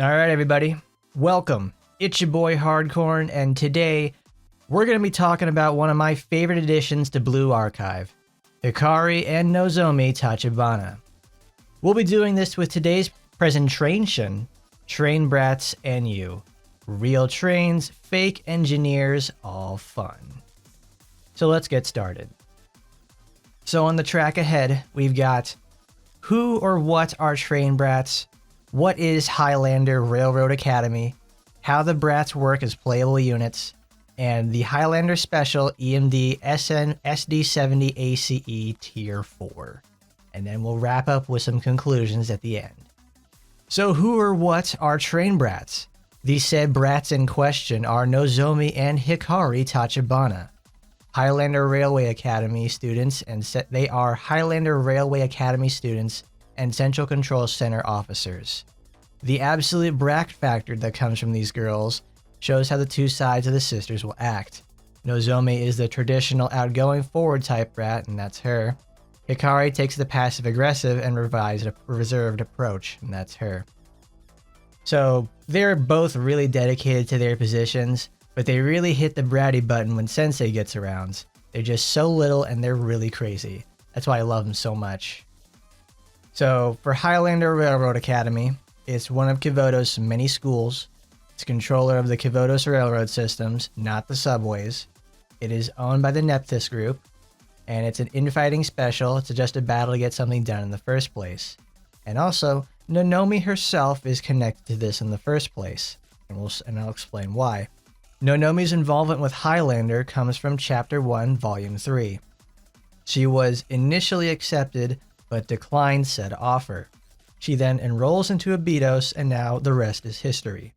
Alright everybody, welcome. It's your boy Hardcorn, and today we're going to be talking about one of my favorite additions to Blue Archive, Hikari and Nozomi Tachibana. We'll be doing this with today's presentation, Trainbrats and You. Real trains, fake engineers, all fun. So let's get started. So on the track ahead, we've got who or what are Trainbrats, what is Highlander Railroad Academy, how the Brats work as playable units, and the Highlander Special EMD SN SD70 ACE Tier 4. And then we'll wrap up with some conclusions at the end. So who or what are Trainbrats? The said brats in question are Nozomi and Hikari Tachibana, Highlander Railway Academy students, and they are Highlander Railway Academy students and Central Control Center officers. The absolute brat factor that comes from these girls shows how the two sides of the sisters will act. Nozomi is the traditional outgoing forward type brat, and that's her. Hikari takes the passive aggressive and reserved approach, and that's her. So they're both really dedicated to their positions, but they really hit the bratty button when Sensei gets around. They're just so little and they're really crazy. That's why I love them so much. So for Highlander Railroad Academy, it's one of Kivoto's many schools. It's controller of the Kivoto's railroad systems, not the subways. It is owned by the Nephthys Group, and it's an infighting special. It's just a battle to get something done in the first place. And also, Nozomi herself is connected to this in the first place, and I'll explain why. Nozomi's involvement with Highlander comes from Chapter 1, Volume 3. She was initially accepted, but declined said offer. She then enrolls into Abydos, and now the rest is history.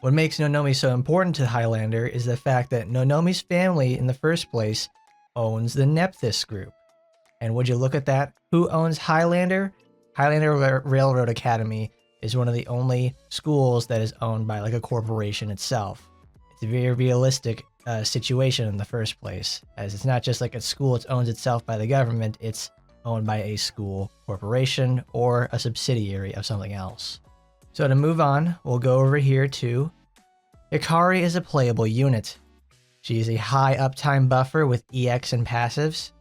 What makes Nozomi so important to Highlander is the fact that Nozomi's family in the first place owns the Nephthys Group. And would you look at that? Who owns Highlander? Highlander Railroad Academy is one of the only schools that is owned by like a corporation itself. It's a very realistic situation in the first place, as it's not just like a school that owns itself by the government, it's owned by a school corporation or a subsidiary of something else. So to move on, we'll go over here to Hikari is a playable unit. She is a high uptime buffer with EX and passives.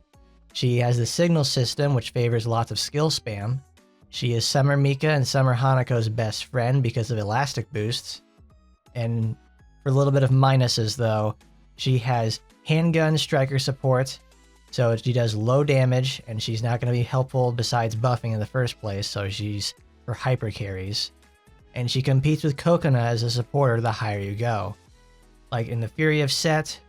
She has the signal system, which favors lots of skill spam. She is Summer Mika and Summer Hanako's best friend because of elastic boosts. And for a little bit of minuses though, she has handgun striker support, so she does low damage and she's not going to be helpful besides buffing in the first place, so she's for hyper carries. And she competes with Kokona as a supporter the higher you go. Like in the Fury of Set,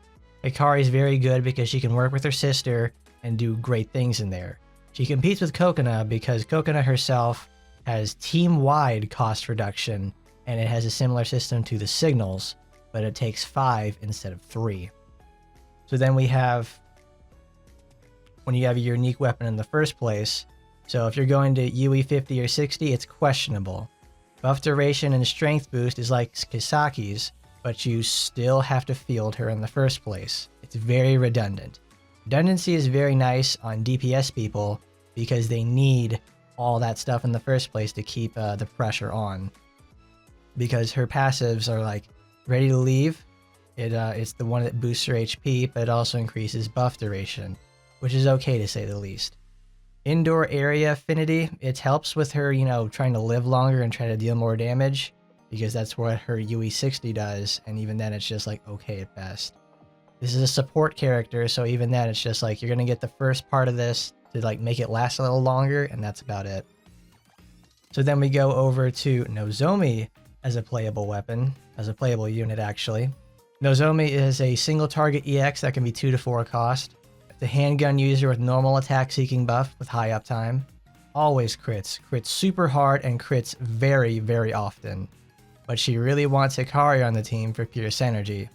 Hikari is very good because she can work with her sister and do great things in there. She competes with Kokona because Kokona herself has team-wide cost reduction, and it has a similar system to the signals, but it takes 5 instead of 3. So then we have, when you have a unique weapon in the first place, so if you're going to UE 50 or 60, it's questionable. Buff duration and strength boost is like Kisaki's, but you still have to field her in the first place. It's very redundant. Redundancy is very nice on DPS people because they need all that stuff in the first place to keep the pressure on. Because her passives are like ready to leave. It's the one that boosts her HP, but it also increases buff duration, which is okay to say the least. Indoor area affinity, it helps with her, trying to live longer and try to deal more damage, because that's what her UE 60 does, and even then it's just like okay at best. This is a support character, so even then it's just like you're gonna get the first part of this to like make it last a little longer, and that's about it. So then we go over to Nozomi as a playable weapon, as a playable unit actually. Nozomi is a single target EX that can be 2 to 4 cost. The handgun user with normal attack seeking buff with high uptime. Always crits super hard and crits very, very often. But she really wants Hikari on the team for pure synergy.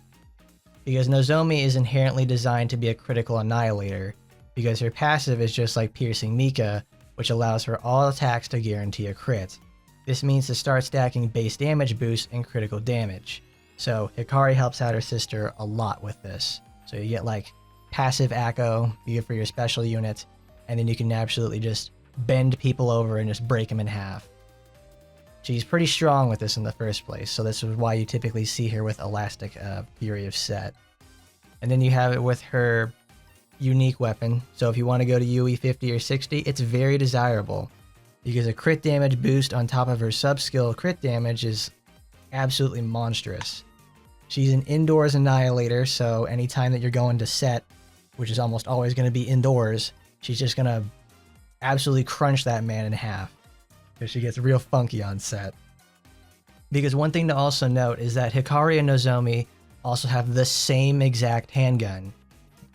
Because Nozomi is inherently designed to be a critical annihilator, because her passive is just like Piercing Mika, which allows for all attacks to guarantee a crit. This means to start stacking base damage boosts and critical damage. So Hikari helps out her sister a lot with this. So you get like passive Akko, you get for your special unit, and then you can absolutely just bend people over and just break them in half. She's pretty strong with this in the first place, so this is why you typically see her with Elastic Fury of set. And then you have it with her unique weapon, so if you want to go to UE 50 or 60, it's very desirable, because a crit damage boost on top of her sub-skill crit damage is absolutely monstrous. She's an indoors annihilator, so anytime that you're going to set, which is almost always going to be indoors, she's just going to absolutely crunch that man in half, because she gets real funky on set. Because one thing to also note is that Hikari and Nozomi also have the same exact handgun.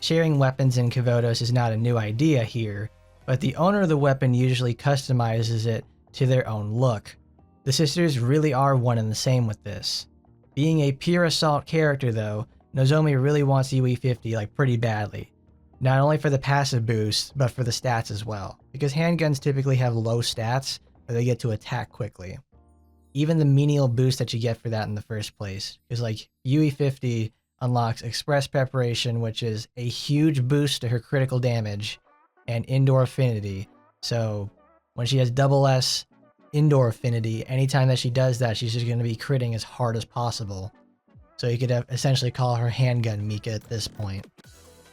Sharing weapons in Kavotos is not a new idea here, but the owner of the weapon usually customizes it to their own look. The sisters really are one and the same with this. Being a pure assault character though, Nozomi really wants UE 50 like pretty badly. Not only for the passive boost, but for the stats as well. Because handguns typically have low stats, but they get to attack quickly. Even the menial boost that you get for that in the first place is like UE 50 unlocks Express Preparation, which is a huge boost to her critical damage, and Indoor Affinity. So when she has double S Indoor Affinity, anytime that she does that, she's just going to be critting as hard as possible. So you could essentially call her handgun Mika at this point.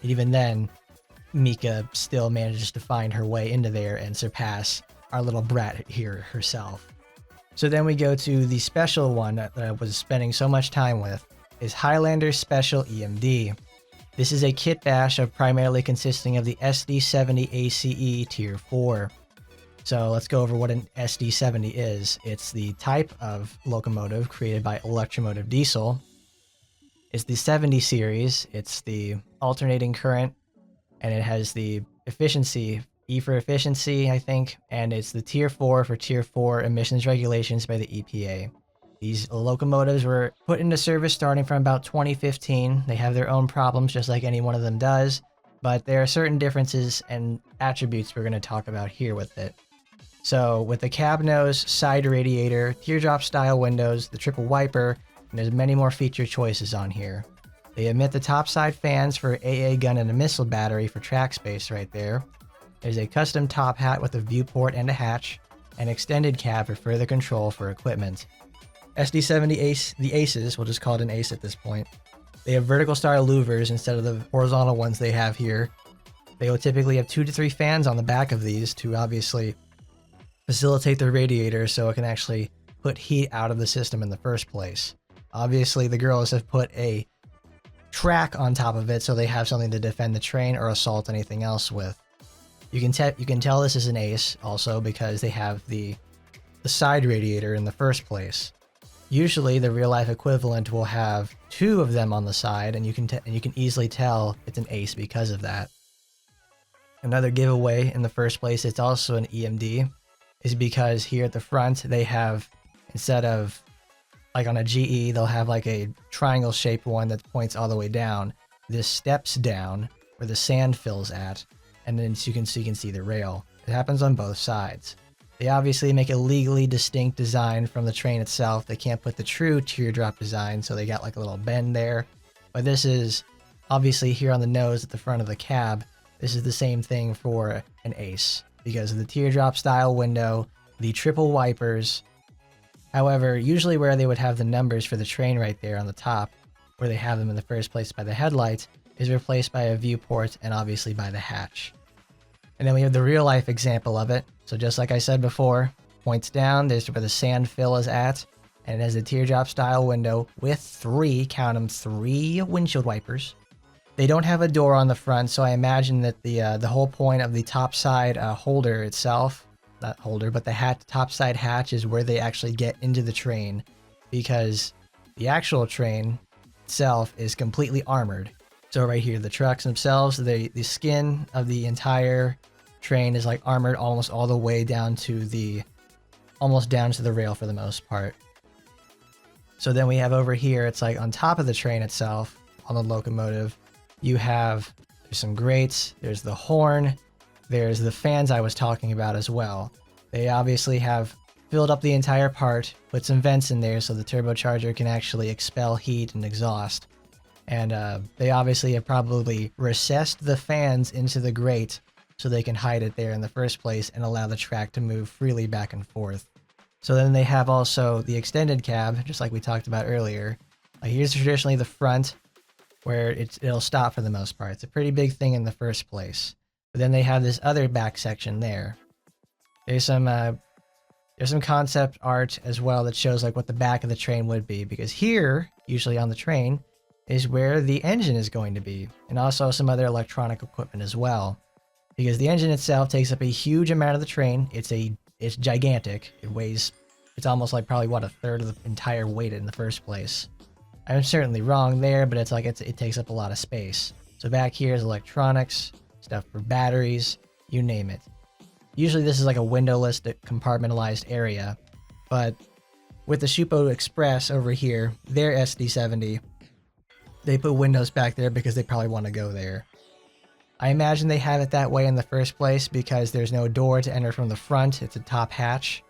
And even then, Mika still manages to find her way into there and surpass our little brat here herself. So then we go to the special one that I was spending so much time with, is Highlander Special EMD. This is a kit bash of primarily consisting of the SD70 ACE Tier 4. So let's go over what an SD70 is. It's the type of locomotive created by Electromotive Diesel. It's the 70 series, it's the alternating current, and it has the efficiency, E for efficiency, I think, and it's the Tier 4 for Tier 4 emissions regulations by the EPA. These locomotives were put into service starting from about 2015. They have their own problems, just like any one of them does, but there are certain differences and attributes we're going to talk about here with it. So with the cab nose, side radiator, teardrop style windows, the triple wiper, and there's many more feature choices on here. They emit the topside fans for AA gun and a missile battery for track space right there. There's a custom top hat with a viewport and a hatch, and extended cab for further control for equipment. SD70 Ace, the Aces, we'll just call it an Ace at this point. They have vertical style louvers instead of the horizontal ones they have here. They will typically have 2 to 3 fans on the back of these to obviously facilitate the radiator so it can actually put heat out of the system in the first place. Obviously, the girls have put a track on top of it so they have something to defend the train or assault anything else with. You can tell this is an Ace also because they have the side radiator in the first place. Usually, the real-life equivalent will have 2 of them on the side, and you can easily tell it's an Ace because of that. Another giveaway in the first place, it's also an EMD, is because here at the front they have, instead of like on a GE, they'll have like a triangle-shaped one that points all the way down. This steps down where the sand fills at, and then you can see the rail. It happens on both sides. They obviously make a legally distinct design from the train itself. They can't put the true teardrop design, so they got like a little bend there. But this is obviously here on the nose at the front of the cab. This is the same thing for an Ace because of the teardrop style window, the triple wipers. However, usually where they would have the numbers for the train right there on the top, where they have them in the first place by the headlights, is replaced by a viewport and obviously by the hatch. And then we have the real life example of it. So just like I said before, points down, there's where the sand fill is at, and it has a teardrop style window with 3, count them, 3 windshield wipers. They don't have a door on the front, so I imagine that the whole point of the topside holder itself, not holder, but the topside hatch is where they actually get into the train, because the actual train itself is completely armored. So right here, the trucks themselves, the skin of the entire train is like armored almost all the way down to the rail for the most part. So then we have over here, it's like on top of the train itself, on the locomotive, there's some grates, there's the horn, there's the fans I was talking about as well. They obviously have filled up the entire part, put some vents in there so the turbocharger can actually expel heat and exhaust. And they obviously have probably recessed the fans into the grate so they can hide it there in the first place and allow the track to move freely back and forth. So then they have also the extended cab, just like we talked about earlier. Here's traditionally the front, where it'll stop for the most part. It's a pretty big thing in the first place. But then they have this other back section there. There's some concept art as well that shows like what the back of the train would be, because here, usually on the train, is where the engine is going to be, and also some other electronic equipment as well. Because the engine itself takes up a huge amount of the train. It's gigantic. It's almost like probably what, a third of the entire weight in the first place. I'm certainly wrong there, but it's like it takes up a lot of space. So back here is electronics, stuff for batteries, you name it. Usually this is like a windowless, compartmentalized area, but with the Shupo Express over here, their SD70, they put windows back there because they probably want to go there. I imagine they have it that way in the first place because there's no door to enter from the front. It's a top hatch.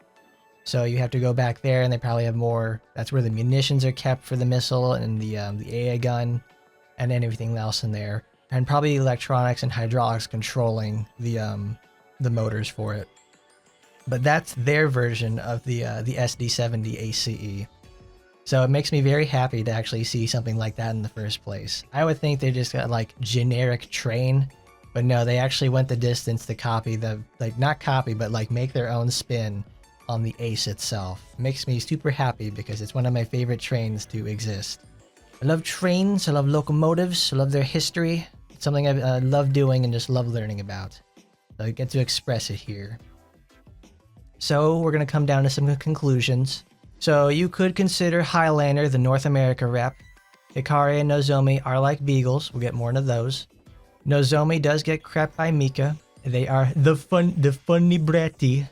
So you have to go back there, and they probably have more. That's where the munitions are kept for the missile and the AA gun and then everything else in there. And probably electronics and hydraulics controlling the motors for it. But that's their version of the SD70 ACE. So it makes me very happy to actually see something like that in the first place. I would think they just got like generic train, but no, they actually went the distance to copy not copy, but like make their own spin on the ACE itself. It makes me super happy because it's one of my favorite trains to exist. I love trains, I love locomotives, I love their history. It's something I love doing and just love learning about. So I get to express it here. So we're going to come down to some conclusions. So you could consider Highlander the North America rep. Hikari and Nozomi are like beagles. We'll get more into those. Nozomi does get crept by Mika. They are the funny bratty.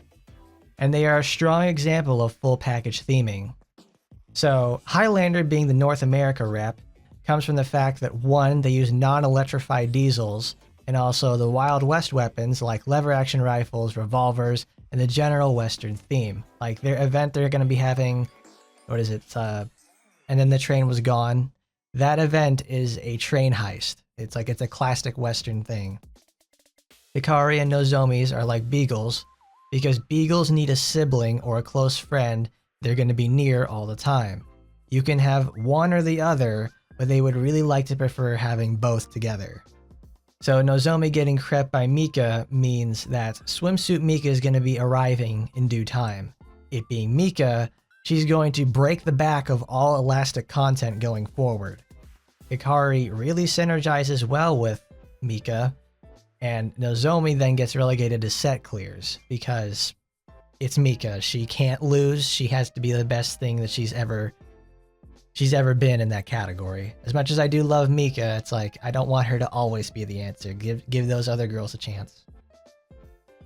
And they are a strong example of full package theming. So Highlander being the North America rep comes from the fact that one, they use non-electrified diesels, and also the Wild West weapons like lever action rifles, revolvers, and the general Western theme. Like their event they're going to be having, and then the train was gone. That event is a train heist. It's a classic Western thing. Hikari and Nozomi's are like beagles, because beagles need a sibling or a close friend they're going to be near all the time. You can have one or the other, but they would really like to prefer having both together. So Nozomi getting crept by Mika means that Swimsuit Mika is going to be arriving in due time. It being Mika, she's going to break the back of all elastic content going forward. Hikari really synergizes well with Mika, and Nozomi then gets relegated to set clears because it's Mika. She can't lose. She has to be the best thing that she's ever been in that category. As much as I do love Mika, it's like I don't want her to always be the answer. Give those other girls a chance.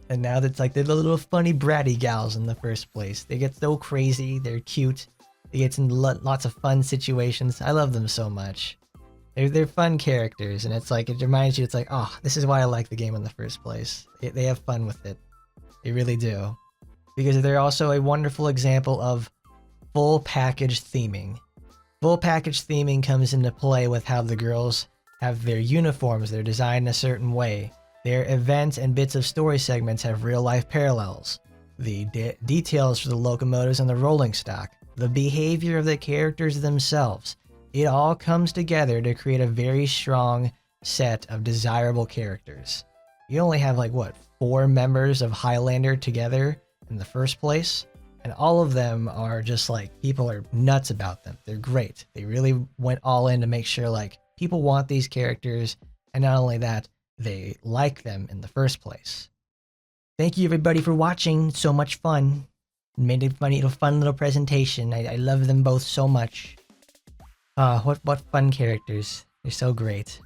And now that's like they're the little funny bratty gals in the first place. They get so crazy. They're cute. They get in lots of fun situations. I love them so much. They're fun characters, and it's like it reminds you. It's like, oh, this is why I like the game in the first place. They have fun with it. They really do, because they're also a wonderful example of full package theming. Full package theming comes into play with how the girls have their uniforms. They're designed in a certain way. Their events and bits of story segments have real life parallels. The details for the locomotives and the rolling stock. The behavior of the characters themselves. It all comes together to create a very strong set of desirable characters. You only have 4 members of Highlander together in the first place, and all of them are just people are nuts about them. They're great. They really went all in to make sure people want these characters, and not only that, they like them in the first place. Thank you everybody for watching. So much fun. Made a fun little presentation. I love them both so much. What fun characters. They're so great.